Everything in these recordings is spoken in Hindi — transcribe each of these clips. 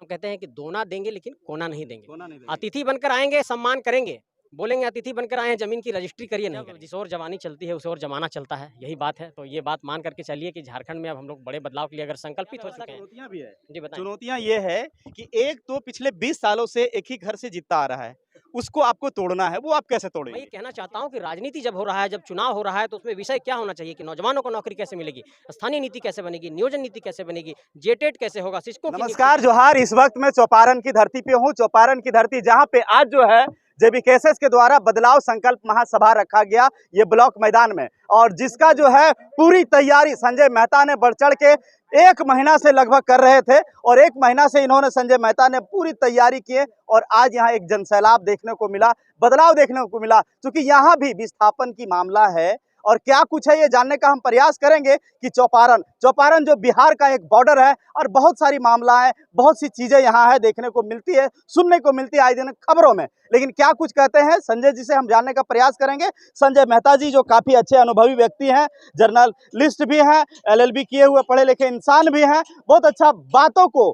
हम कहते हैं कि दोना देंगे लेकिन कोना नहीं देंगे। होना नहीं देंगे। अतिथि बनकर आएंगे, सम्मान करेंगे, बोलेंगे अतिथि बनकर आए हैं, जमीन की रजिस्ट्री करिए नहीं करेंगे। जिस ओर जवानी चलती है उस ओर जमाना चलता है, यही बात है। तो ये बात मान करके चलिए कि झारखंड में अब हम लोग बड़े बदलाव के लिए अगर संकल्पित हो चुके हैं। चुनौतियां भी है। जी बताएं। चुनौतियां ये है कि एक तो पिछले 20 सालों से एक ही घर से जीतता आ रहा है, उसको आपको तोड़ना है, वो आप कैसे मैं ये तोड़ेंगे? कहना चाहता हूँ कि राजनीति जब हो रहा है, जब चुनाव हो रहा है, तो उसमें विषय क्या होना चाहिए कि नौजवानों को नौकरी कैसे मिलेगी, स्थानीय नीति कैसे बनेगी, नियोजन नीति कैसे बनेगी, जेटेट कैसे होगा, शिक्षकों की नियुक्ति नमस्कार कैसे जोहार, इस वक्त मैं चौपारण की धरती पे हूँ। चौपारण की धरती जहाँ पे आज जो है जेबीकेएसएस के द्वारा बदलाव संकल्प महासभा रखा गया, ये ब्लॉक मैदान में, और जिसका जो है पूरी तैयारी संजय मेहता ने बढ़ चढ़ के 1 महीना से लगभग कर रहे थे, और 1 महीना से इन्होंने संजय मेहता ने पूरी तैयारी की है, और आज यहाँ एक जनसैलाब देखने को मिला, बदलाव देखने को मिला। क्योंकि यहाँ भी विस्थापन की मामला है, और क्या कुछ है ये जानने का हम प्रयास करेंगे कि चौपारण जो बिहार का एक बॉर्डर है, और बहुत सारी मामला है, बहुत सी चीजें यहाँ है देखने को मिलती है, सुनने को मिलती है आए दिन खबरों में। लेकिन क्या कुछ कहते हैं संजय जी से हम जानने का प्रयास करेंगे। संजय मेहता जी जो काफी अच्छे अनुभवी व्यक्ति हैं, जर्नलिस्ट भी हैं, एलएलबी किए हुए पढ़े लिखे इंसान भी हैं, बहुत अच्छा बातों को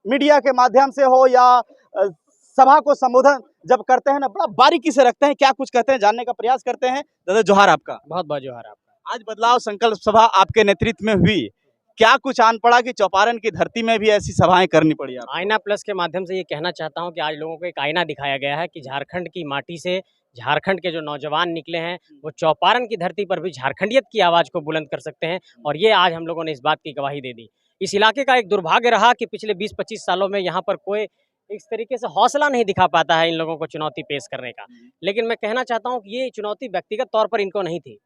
मीडिया के माध्यम से हो या सभा को संबोधन जब करते हैं ना, बड़ा बारीकी से रखते हैं। क्या कुछ कहते हैं जानने का प्रयास करते हैं। दादा जोहार आपका। बहुत बहुत जोहार आपका। आज बदलाव संकल्प सभा आपके नेतृत्व में हुई, क्या कुछ आन पड़ा कि चौपारण की धरती में भी ऐसी सभाएं करनी पड़ी आपको? आईना प्लस के माध्यम से ये कहना चाहता हूँ कि आज लोगों को एक आईना दिखाया गया है कि झारखंड की माटी से झारखंड के जो नौजवान निकले हैं वो चौपारण की धरती पर भी झारखंडियत की आवाज़ को बुलंद कर सकते हैं, और ये आज हम लोगों ने इस बात की गवाही दे दी। इस इलाके का एक दुर्भाग्य रहा कि पिछले 20-25 सालों में यहाँ पर कोई इस तरीके से हौसला नहीं दिखा पाता है इन लोगों को चुनौती पेश करने का। लेकिन मैं कहना चाहता हूँ कि ये चुनौती व्यक्तिगत तौर पर इनको नहीं थी,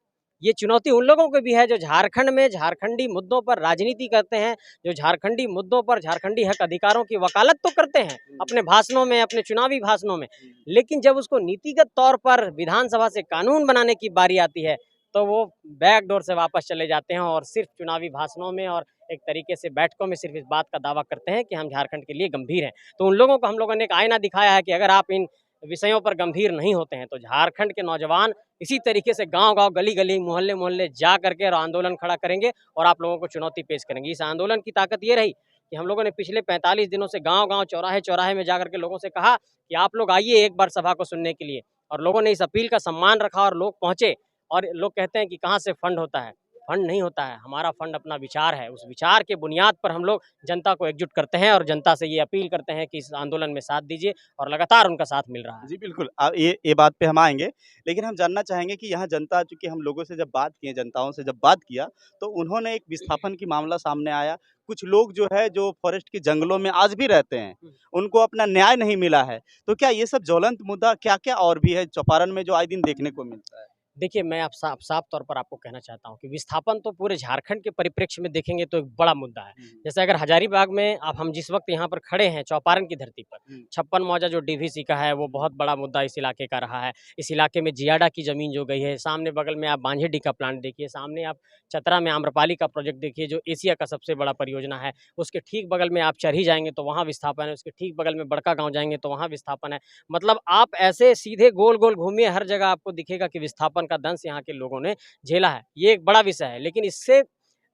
ये चुनौती उन लोगों को भी है जो झारखंड में झारखंडी मुद्दों पर राजनीति करते हैं, जो झारखंडी मुद्दों पर झारखंडी हक अधिकारों की वकालत तो करते हैं अपने भाषणों में, अपने चुनावी भाषणों में, लेकिन जब उसको नीतिगत तौर पर विधानसभा से कानून बनाने की बारी आती है तो वो बैक डोर से वापस चले जाते हैं और सिर्फ चुनावी भाषणों में और एक तरीके से बैठकों में सिर्फ इस बात का दावा करते हैं कि हम झारखंड के लिए गंभीर हैं। तो उन लोगों को हम लोगों ने एक आईना दिखाया है कि अगर आप इन विषयों पर गंभीर नहीं होते हैं तो झारखंड के नौजवान इसी तरीके से गांव-गांव, गली-गली, मोहल्ले-मोहल्ले जा करके और आंदोलन खड़ा करेंगे और आप लोगों को चुनौती पेश करेंगे। इस आंदोलन की ताकत ये रही कि हम लोगों ने पिछले 45 दिनों से गांव-गांव, चौराहे-चौराहे में जाकर के लोगों से कहा कि आप लोग आइए एक बार सभा को सुनने के लिए, और लोगों ने इस अपील का सम्मान रखा और लोग पहुंचे। और लोग कहते हैं कि कहाँ से फंड होता है, फंड नहीं होता है, हमारा फंड अपना विचार है। उस विचार के बुनियाद पर हम लोग जनता को एकजुट करते हैं और जनता से ये अपील करते हैं कि इस आंदोलन में साथ दीजिए, और लगातार उनका साथ मिल रहा है। जी बिल्कुल, ये बात पे हम आएंगे, लेकिन हम जानना चाहेंगे कि यहाँ जनता, चूंकि हम लोगों से जब बात किए, जनताओं से जब बात किया, तो उन्होंने एक विस्थापन की मामला सामने आया। कुछ लोग जो है जो फॉरेस्ट के जंगलों में आज भी रहते हैं, उनको अपना न्याय नहीं मिला है। तो क्या ये सब ज्वलंत मुद्दा क्या क्या और भी है चौपारण में जो आए दिन देखने को मिलता है? देखिए, मैं आप साफ तौर पर आपको कहना चाहता हूँ कि विस्थापन तो पूरे झारखंड के परिप्रेक्ष्य में देखेंगे तो एक बड़ा मुद्दा है। जैसे अगर हजारीबाग में अब हम जिस वक्त यहाँ पर खड़े हैं चौपारण की धरती पर, 56 मौजा जो डीवीसी का है वो बहुत बड़ा मुद्दा इस इलाके का रहा है। इस इलाके में जियाडा की ज़मीन जो गई है, सामने बगल में आप बांझेडी का प्लांट देखिए, सामने आप चतरा में आम्रपाली का प्रोजेक्ट देखिए जो एशिया का सबसे बड़ा परियोजना है। उसके ठीक बगल में आप चरही जाएँगे तो वहाँ विस्थापन है, उसके ठीक बगल में बड़का गाँव जाएँगे तो वहाँ विस्थापन है। मतलब आप ऐसे सीधे गोल-गोल घूमिए, हर जगह आपको दिखेगा कि विस्थापन का दंश यहाँ के लोगों ने झेला है। ये एक बड़ा विषय है, लेकिन इससे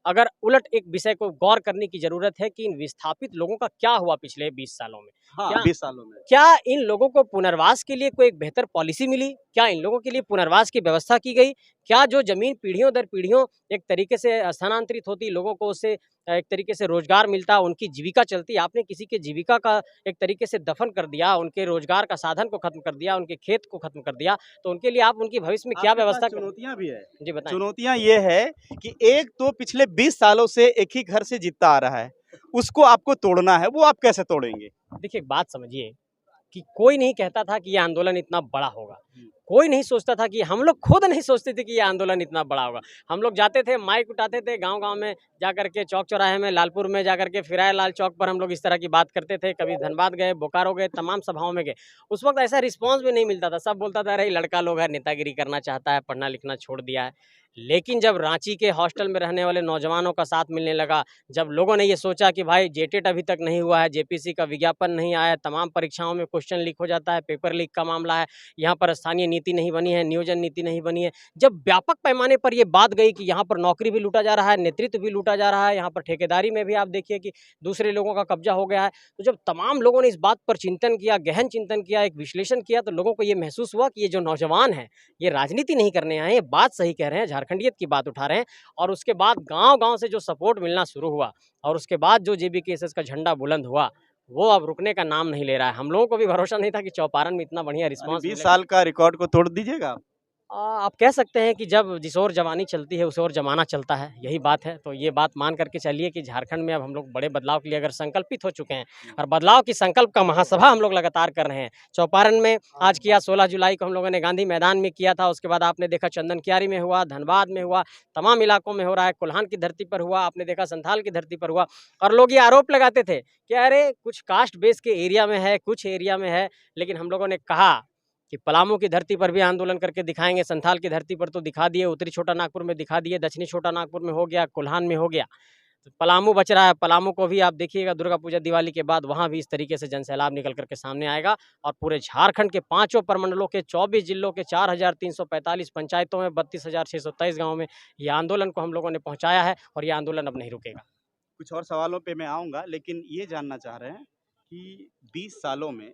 अगर उलट एक विषय को गौर करने की ज़रूरत है कि इन विस्थापित लोगों का क्या हुआ पिछले 20 सालों में? हाँ, क्या 20 सालों में। क्या इन लोगों को पुनर्वास के लिए कोई एक बेहतर पॉलिसी मिली? क्या इन लोगों के लिए पुनर्वास की व्यवस्था की गई? क्या जो ज़मीन पीढ़ियों दर पीढ़ियों एक तरीके से स्थानांतरित होती, लोगों को उससे एक तरीके से रोज़गार मिलता, उनकी जीविका चलती, आपने किसी के जीविका का एक तरीके से दफन कर दिया, उनके रोज़गार का साधन को खत्म कर दिया, उनके खेत को खत्म कर दिया, तो उनके लिए आप उनकी भविष्य में क्या आपके पास व्यवस्था करें? चुनौतियां भी है। जी बताएँ। चुनौतियां ये है कि एक तो पिछले 20 सालों से एक ही घर से जीतता आ रहा है, उसको आपको तोड़ना है, वो आप कैसे तोड़ेंगे? देखिए, एक बात समझिए कि कोई नहीं कहता था कि ये आंदोलन इतना बड़ा होगा। कोई नहीं सोचता था कि हम लोग खुद नहीं सोचते थे कि ये आंदोलन इतना बड़ा होगा। हम लोग जाते थे, माइक उठाते थे, गाँव-गाँव में जाकर के, चौक-चौराहे में, लालपुर में जाकर के, फिराय-लाल चौक पर हम लोग इस तरह की बात करते थे। कभी धनबाद गए, बोकारो गए, तमाम सभाओं में गए। उस वक़्त ऐसा रिस्पॉन्स भी नहीं मिलता था। सब बोलता था, अरे! लड़का लोग है, नेतागिरी करना चाहता है, पढ़ना-लिखना छोड़ दिया है। लेकिन जब रांची के हॉस्टल में रहने वाले नौजवानों का साथ मिलने लगा, जब लोगों ने ये सोचा कि भाई जेटेट अभी तक नहीं हुआ है, जेपीसी का विज्ञापन नहीं आया है, तमाम परीक्षाओं में क्वेश्चन लीक हो जाता है, पेपर लीक का मामला है, यहाँ पर स्थानीय नीति नहीं बनी है, नियोजन नीति नहीं बनी है, जब व्यापक पैमाने पर ये बात गई कि यहाँ पर नौकरी भी लूटा जा रहा है, नेतृत्व भी लूटा जा रहा है, यहाँ पर ठेकेदारी में भी आप देखिए कि दूसरे लोगों का कब्जा हो गया है, तो जब तमाम लोगों ने इस बात पर चिंतन किया, गहन चिंतन किया, एक विश्लेषण किया, तो लोगों को ये महसूस हुआ कि ये जो नौजवान है ये राजनीति नहीं करने आए हैं, ये बात सही कह रहे हैं, झारखंडियत की बात उठा रहे हैं। और उसके बाद गांव-गांव से जो सपोर्ट मिलना शुरू हुआ और उसके बाद जो जेबीकेएसएस का झंडा बुलंद हुआ, वो अब रुकने का नाम नहीं ले रहा है। हम लोगों को भी भरोसा नहीं था कि चौपारण में इतना बढ़िया रिस्पॉन्स 20 मिलेगा। साल का रिकॉर्ड को तोड़ दीजिएगा। आप कह सकते हैं कि जब जिस ओर जवानी चलती है उस ओर जमाना चलता है, यही बात है। तो ये बात मान करके चलिए कि झारखंड में अब हम लोग बड़े बदलाव के लिए अगर संकल्पित हो चुके हैं और बदलाव की संकल्प का महासभा हम लोग लगातार कर रहे हैं। चौपारण में आज किया, 16 जुलाई को हम लोगों ने गांधी मैदान में किया था, उसके बाद आपने देखा चंदन कियारी में हुआ, धनबाद में हुआ, तमाम इलाकों में हो रहा है, कोल्हान की धरती पर हुआ, आपने देखा संथाल की धरती पर हुआ। और लोग ये आरोप लगाते थे कि अरे कुछ कास्ट बेस के एरिया में है, कुछ एरिया में है, लेकिन हम लोगों ने कहा कि पलामू की धरती पर भी आंदोलन करके दिखाएंगे, संथाल की धरती पर तो दिखा दिए, उत्तरी छोटा नागपुर में दिखा दिए, दक्षिणी छोटा नागपुर में हो गया, कोल्हान में हो गया, तो पलामू बच रहा है। पलामू को भी आप देखिएगा दुर्गा पूजा दिवाली के बाद वहाँ भी इस तरीके से जनसैलाब निकल करके सामने आएगा और पूरे झारखंड के 5 प्रमंडलों के 24 जिलों के 4,345 पंचायतों में 32,623 गाँव में ये आंदोलन को हम लोगों ने पहुँचाया है और ये आंदोलन अब नहीं रुकेगा। कुछ और सवालों पे मैं आऊँगा, लेकिन ये जानना चाह रहे हैं कि 20 सालों में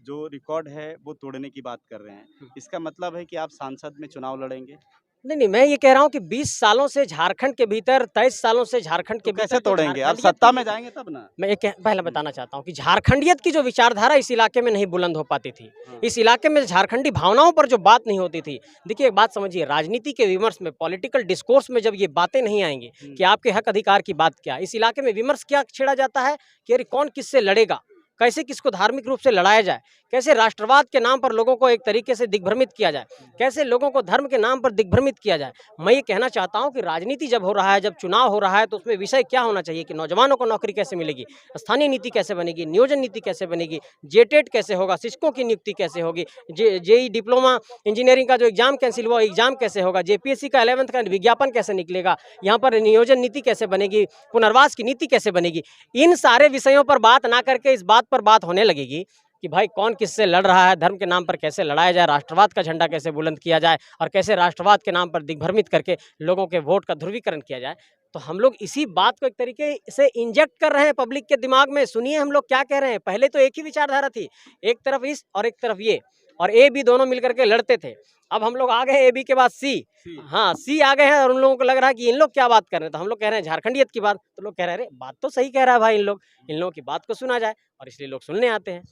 जो रिकॉर्ड है वो तोड़ने की बात कर रहे हैं। इसका मतलब है कि आप सांसद में चुनाव लड़ेंगे? नहीं, मैं ये कह रहा हूँ कि 20 सालों से झारखंड के भीतर, 23 सालों से झारखंड के तो कैसे भीतर जो तोड़ेंगे? आप झारखंडियत सत्ता की- में जाएँगे तब ना? मैं ये पहले बताना चाहता हूँ कि झारखंडियत की जो विचारधारा इस इलाके में नहीं बुलंद हो पाती थी, इस इलाके में झारखंडी भावनाओं पर जो बात नहीं होती थी। देखिए एक बात समझिए, राजनीति के विमर्श में, पॉलिटिकल डिस्कोर्स में जब ये बातें नहीं आएंगी कि आपके हक अधिकार की बात क्या, इस इलाके में विमर्श क्या छेड़ा जाता है कि अरे कौन किससे लड़ेगा, कैसे किसको धार्मिक रूप से लड़ाया जाए, कैसे राष्ट्रवाद के नाम पर लोगों को एक तरीके से दिग्भ्रमित किया जाए, कैसे लोगों को धर्म के नाम पर दिग्भ्रमित किया जाए। मैं ये कहना चाहता हूं कि राजनीति जब हो रहा है, जब चुनाव हो रहा है, तो उसमें विषय क्या होना चाहिए कि नौजवानों को नौकरी कैसे मिलेगी, स्थानीय नीति कैसे बनेगी, नियोजन नीति कैसे बनेगी, जेटेट कैसे होगा, शिक्षकों की नियुक्ति कैसे होगी, जेई डिप्लोमा इंजीनियरिंग का जो एग्जाम कैंसिल हुआ एग्जाम कैसे होगा, जेपीएससी का 11th का विज्ञापन कैसे निकलेगा, यहाँ पर नियोजन नीति कैसे बनेगी, पुनर्वास की नीति कैसे बनेगी। इन सारे विषयों पर बात ना करके इस बात पर बात होने लगेगी कि भाई कौन किससे लड़ रहा है, धर्म के नाम पर कैसे लड़ाया जाए, राष्ट्रवाद का झंडा कैसे बुलंद किया जाए और कैसे राष्ट्रवाद के नाम पर दिग्भ्रमित करके लोगों के वोट का ध्रुवीकरण किया जाए। तो हम लोग इसी बात को एक तरीके से इंजेक्ट कर रहे हैं पब्लिक के दिमाग में। सुनिए हम लोग क्या कह रहे हैं। पहले तो एक ही विचारधारा थी, एक तरफ इस और एक तरफ ये, और ए बी दोनों मिलकर के लड़ते थे। अब हम लोग आ गए ए बी के बाद सी, हाँ सी आ गए हैं और उन लोगों को लग रहा है कि इन लोग क्या बात कर रहे हैं, तो हम लोग कह रहे हैं झारखंडियत की बात, तो लोग कह रहे हैं अरे बात तो सही कह रहा है भाई, इन लोगों की बात को सुना जाए, और इसलिए लोग सुनने आते हैं।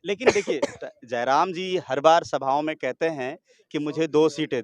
लेकिन देखिए जयराम जी हर बार सभाओं में कहते हैं कि मुझे 2 सीटें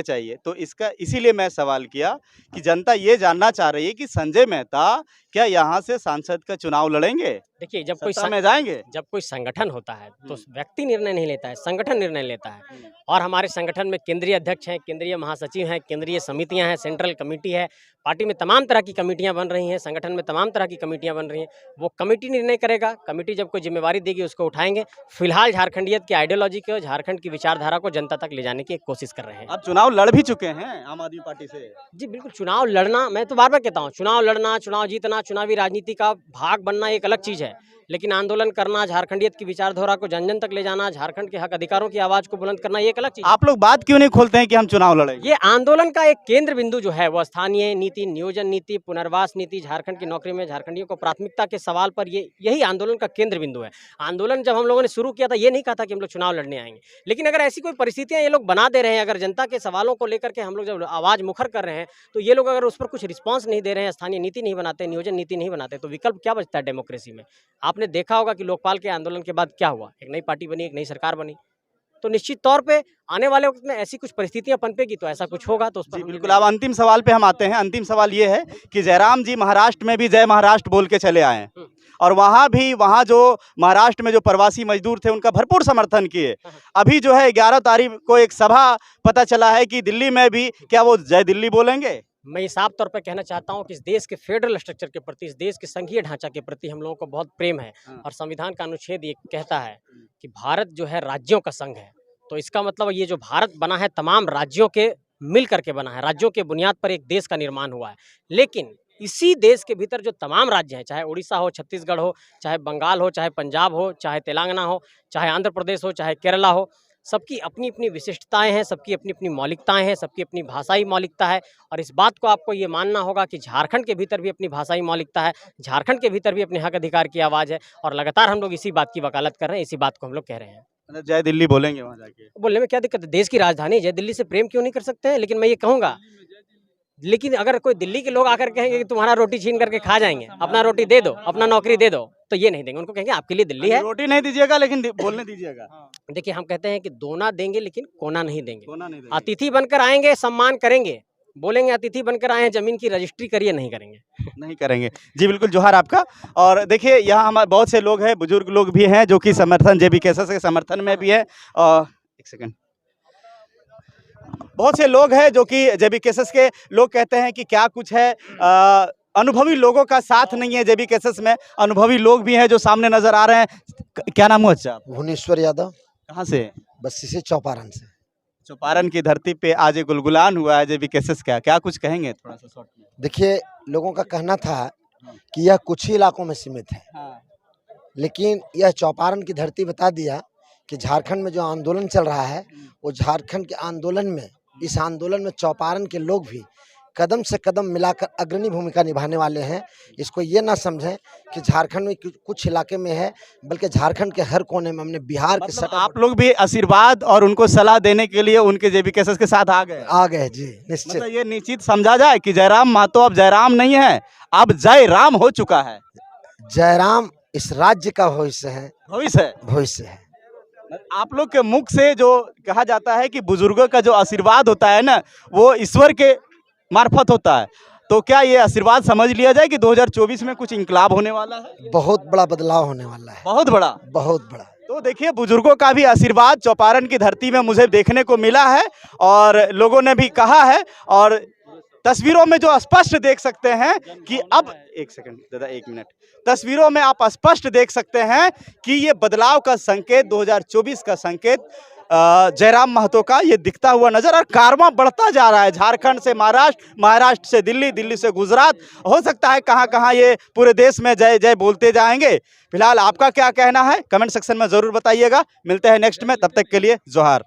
चाहिए, तो इसका इसीलिए मैं सवाल किया कि जनता ये जानना चाह रही है कि संजय मेहता क्या यहाँ से सांसद का चुनाव लड़ेंगे? देखिए सत्ता में जाएंगे? जब कोई संगठन होता है तो व्यक्ति निर्णय नहीं लेता है, संगठन निर्णय लेता है। और हमारे संगठन में केंद्रीय अध्यक्ष हैं, केंद्रीय महासचिव हैं, केंद्रीय समितियां हैं, सेंट्रल कमेटी है, पार्टी में तमाम तरह की कमेटियां बन रही हैं, संगठन में तमाम तरह की कमेटियां बन रही हैं। वो कमेटी निर्णय करेगा, कमेटी जब कोई जिम्मेवारी देगी उसको उठाएंगे। फिलहाल झारखंडियत की आइडियोलॉजी को, झारखंड की विचारधारा को जनता तक ले जाने की एक कोशिश कर रहे हैं। आप चुनाव लड़ भी चुके हैं आम आदमी पार्टी से? जी बिल्कुल, चुनाव लड़ना, मैं तो बार बार कहता हूँ, चुनाव लड़ना, चुनाव जीतना, चुनावी राजनीति का भाग बनना एक अलग चीज़ है, लेकिन आंदोलन करना, झारखंडियत की विचारधारा को जन जन तक ले जाना, झारखंड के हक अधिकारों की आवाज़ को बुलंद करना, ये एक अलग चीज़। आप लोग बात क्यों नहीं खोलते हैं कि हम चुनाव लड़ेंगे? ये आंदोलन का एक केंद्र बिंदु जो है वो स्थानीय नीति, नियोजन नीति, पुनर्वास नीति, झारखंड की नौकरी में झारखंडियों को प्राथमिकता के सवाल पर यही आंदोलन का केंद्र बिंदु है। आंदोलन जब हम लोगों ने शुरू किया था, ये नहीं कहा था कि हम लोग चुनाव लड़ने आएंगे, लेकिन अगर ऐसी कोई परिस्थितियां ये लोग बना दे रहे हैं, अगर जनता के सवालों को लेकर के हम लोग जब आवाज़ मुखर कर रहे हैं, तो ये लोग अगर उस पर कुछ रिस्पॉन्स नहीं दे रहे हैं, स्थानीय नीति नहीं बनाते, नियोजन नीति नहीं बनाते, तो विकल्प क्या बचता है डेमोक्रेसी में? आपने देखा होगा कि लोकपाल के आंदोलन के बाद क्या हुआ, एक नई पार्टी बनी, एक नई सरकार बनी। तो निश्चित तौर पे आने वाले वक्त में ऐसी कुछ परिस्थितियां पनपेगी तो ऐसा कुछ होगा, तो उस पर बिल्कुल। अब अंतिम सवाल पे हम आते हैं। अंतिम सवाल ये है कि जयराम जी महाराष्ट्र में भी जय महाराष्ट्र बोल के चले आए और वहाँ जो महाराष्ट्र में जो प्रवासी मजदूर थे उनका भरपूर समर्थन किए। अभी जो है 11 तारीख को एक सभा पता चला है कि दिल्ली में भी, क्या वो जय दिल्ली बोलेंगे? मैं साफ तौर पर कहना चाहता हूं कि इस देश के फेडरल स्ट्रक्चर के प्रति, इस देश के संघीय ढांचा के प्रति हम लोगों को बहुत प्रेम है, और संविधान का अनुच्छेद ये कहता है कि भारत जो है राज्यों का संघ है। तो इसका मतलब ये जो भारत बना है तमाम राज्यों के मिल करके बना है, राज्यों के बुनियाद पर एक देश का निर्माण हुआ है। लेकिन इसी देश के भीतर जो तमाम राज्य हैं, चाहे उड़ीसा हो, छत्तीसगढ़ हो, चाहे बंगाल हो, चाहे पंजाब हो, चाहे तेलंगाना हो, चाहे आंध्र प्रदेश हो, चाहे केरला हो, सबकी अपनी अपनी विशिष्टताएं हैं, सबकी अपनी अपनी मौलिकताएं हैं, सबकी अपनी भाषाई मौलिकता है। और इस बात को आपको ये मानना होगा कि झारखंड के भीतर भी अपनी भाषाई मौलिकता है, झारखंड के भीतर भी अपने हक अधिकार की आवाज़ है। और लगातार हम लोग इसी बात की वकालत कर रहे हैं, इसी बात को हम लोग कह रहे हैं। मतलब जय दिल्ली बोलेंगे वहाँ जाके? बोलने में क्या दिक्कत है, देश की राजधानी जय दिल्ली से प्रेम क्यों नहीं कर सकते हैं। लेकिन मैं ये कहूँगा, लेकिन अगर कोई दिल्ली के लोग आकर कहेंगे कि तुम्हारा रोटी छीन करके खा जाएंगे, अपना रोटी दे दो, अपना नौकरी दे दो, तो ये नहीं देंगे। उनको कहेंगे आपके लिए दिल्ली है। रोटी नहीं दीजिएगा लेकिन बोलने दीजिएगा। देखिए, हम कहते हैं कि दोना देंगे लेकिन कोना नहीं देंगे। कोना नहीं देंगे। अतिथि बनकर आएंगे, सम्मान करेंगे, बोलेंगे अतिथि बनकर आए हैं, जमीन की रजिस्ट्री करिए, नहीं करेंगे। नहीं करेंगे। जी बिल्कुल, जोहार आपका। और देखिए यहाँ हमारे बहुत से लोग हैं, बुजुर्ग लोग भी हैं जो कि समर्थन जेबी कैसेस के समर्थन में भी है। एक सेकंड, बहुत से लोग हैं जो कि जेबी केसेस के लोग कहते हैं कि क्या कुछ है, अनुभवी लोगों का साथ नहीं है जेबी केसेस में। अनुभवी लोग भी हैं जो सामने नजर आ रहे हैं। क्या नाम हुआ अच्छा? भुवनेश्वर यादव। कहाँ से? बस्ती से, चौपारण से। चौपारण की धरती पे आज ये गुलगुलान हुआ है जेबी केसेस का, क्या कुछ कहेंगे थोड़ा सा शॉर्ट में? देखिए, लोगों का कहना था कि यह कुछ ही इलाकों में सीमित है, लेकिन यह चौपारण की धरती बता दिया कि झारखंड में जो आंदोलन चल रहा है, वो झारखंड के आंदोलन में, इस आंदोलन में चौपारण के लोग भी कदम से कदम मिलाकर अग्रणी भूमिका निभाने वाले हैं। इसको ये ना समझें कि झारखंड में कुछ इलाके में है, बल्कि झारखंड के हर कोने में। हमने बिहार के मतलब आप लोग भी आशीर्वाद और उनको सलाह देने के लिए उनके जेबी केसेस के साथ आ गए? जी, निश्चित। मतलब ये निश्चित समझा जाए कि जयराम महतो अब जयराम नहीं है, अब जय राम हो चुका है। जयराम इस राज्य का भविष्य है। भविष्य है। आप लोग के मुख से जो कहा जाता है कि बुजुर्गों का जो आशीर्वाद होता है ना, वो ईश्वर के मार्फत होता है, तो क्या ये आशीर्वाद समझ लिया जाए कि 2024 में कुछ इंकलाब होने वाला है? बहुत बड़ा बदलाव होने वाला है। बहुत बड़ा? बहुत बड़ा। तो देखिए, बुजुर्गों का भी आशीर्वाद चौपारण की धरती में मुझे देखने को मिला है और लोगों ने भी कहा है। और तस्वीरों में जो स्पष्ट देख सकते हैं कि अब एक सेकंड दादा, एक मिनट, तस्वीरों में आप स्पष्ट देख सकते हैं कि ये बदलाव का संकेत, 2024 का संकेत जयराम महतो का ये दिखता हुआ नजर, और कारवां बढ़ता जा रहा है झारखंड से महाराष्ट्र, महाराष्ट्र से दिल्ली, दिल्ली से गुजरात। हो सकता है कहां कहां ये पूरे देश में जय जय बोलते जाएंगे। फिलहाल आपका क्या कहना है कमेंट सेक्शन में जरूर बताइएगा। मिलते हैं नेक्स्ट में, तब तक के लिए जोहार।